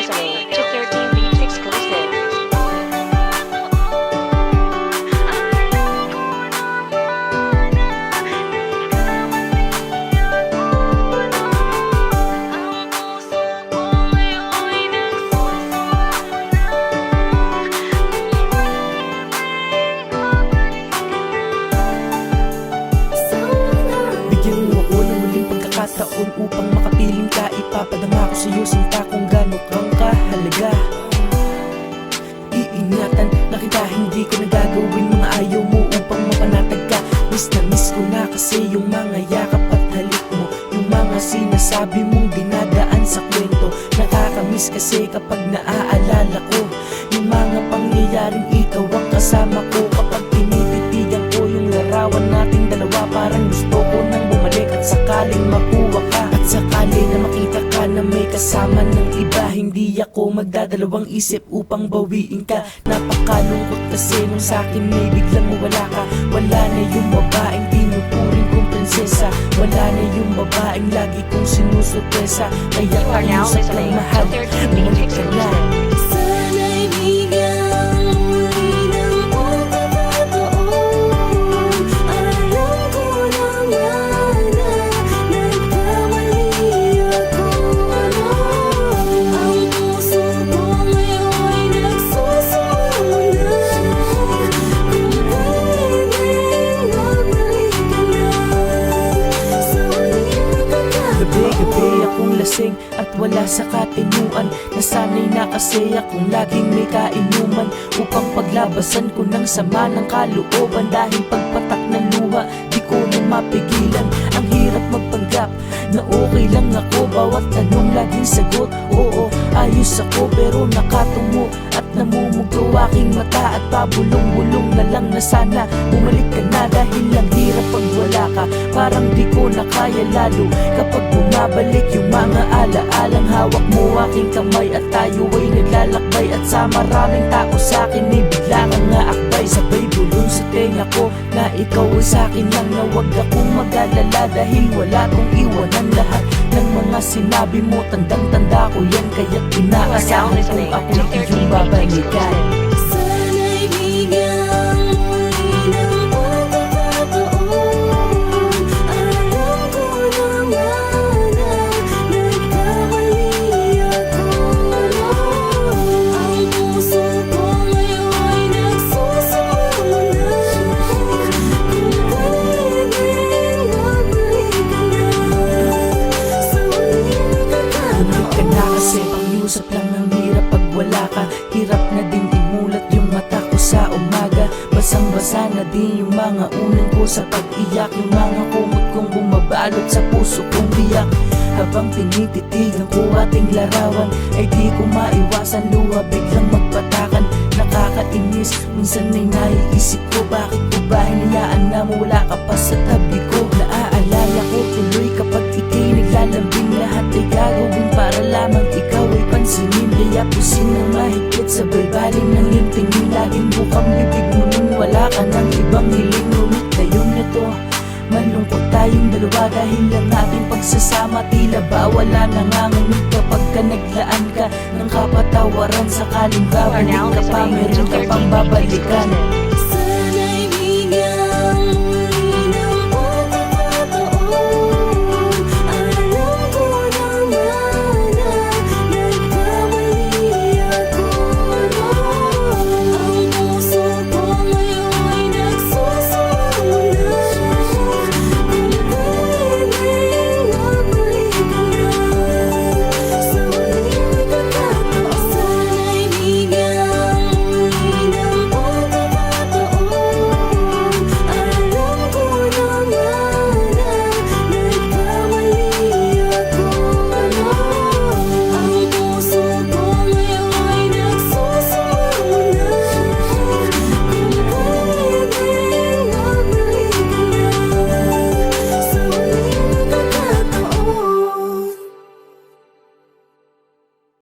listening to 13 Beats exclusive. Bigyan mo ako ng muling pagkakataon upang makapiling ka. Ipapadama ko sa'yo sinta kung gano'n kang kahalaga. Iingatan na kita, hindi ko na gagawin mga ayaw mo upang mapanatag ka. Miss na miss ko na kasi yung mga yakap at halik mo, yung mga sinasabi mong dinadaan sa kwento. Nakakamiss kasi kapag naaalala ko yung mga pangyayaring ikaw ang kasama ko. Kapag tinititigan ko yung larawan nating dalawa, parang gusto ko nang bumalik at sakaling makuha ka. At sakali na makita ka na may kasama ng iba, hindi ako magdadalawang isip upang bawiin ka. Napakalungkot kasi nung sa'kin may biglang mawala ka. Wala na yung babaeng tinuturing kong prinsesa, wala na yung babaeng lagi kong sinusurpresa. Kaya You are now ayos at listening mahal, to 13 Beats bumalik ka na. exclusive. Sana'y bigyan muli ng pagkakataon. Alam ko naman na nagkamali ako. Ang puso ko ngayon'y nagsusumula. Kung pwedeng magbalik ka na sa huling pagkakataon. Gabi-gabi akong lasing at wala sa katinuan. Nasanay na kasi akong laging may kainuman upang paglabasan ko ng sama ng kalooban. Dahil pagpatak ng luha, di ko na mapigilan. Ang hirap magpanggap na okay lang ako. Bawat tanong laging sagot, oo, ayos ako. Pero nakatungo at namumugaw aking mata. At pabulong-bulong na lang na sana bumalik ka na. Dahil ang hirap pag wala ka, parang di ko na kaya. Lalo kapag bumabalik yung mga alaalang hawak mo aking kamay. At tayo ay naglalakbay at sa maraming tao sa'kin ay bigla kang naakbay. Sabay bulong sa tenga ko na ikaw ay sa'kin lang, na wag akong mag-alala. Dahil wala kong iwanan lahat ng mga sinabi mo. Tandang-tanda ko yan, kaya't inaasahan kung ako iyong babalikan. Sana'y bigyan muli ng pagkakataon. Alam ko naman na nagkamali ako. Ang puso ko ngayon'y nagsusumula. Kung pwedeng magbalik ka na sa huling Bumalik ka pagkakataon. na kasi pang-iusap lang ang hirap pag wala ka. Hirap na din imulat yung mata ko sa umaga. Basang-basa na din yung mga unan ko sa pag-iyak. Yung mga kumot kong bumabalot sa puso kong biyak. Habang tinititigan ko ating larawan, ay di ko maiwasan luha biglang magpatakan. Nakakainis, minsan ay naiisip ko, bakit ko ba hinayaan na mawala ka pa sa tabi ko? Naaalala ko tuloy kapag ika'y naglalambing. Lahat ay gagawin para lamang ikaw ay pansinin. Kaya pusin ng mahigpit, sabay baling ng iyong tingin. Laging bukang bibig mo nung wala ka ng ibang hiling. Ngunit ngayon na to, malungkot tayong dalawa dahil ang ating pagsasama tila ba wala nangangamit. Kapag ka naglaan ka ng kapatawaran, sakaling babalik ka pa, meron ka pang babalikan.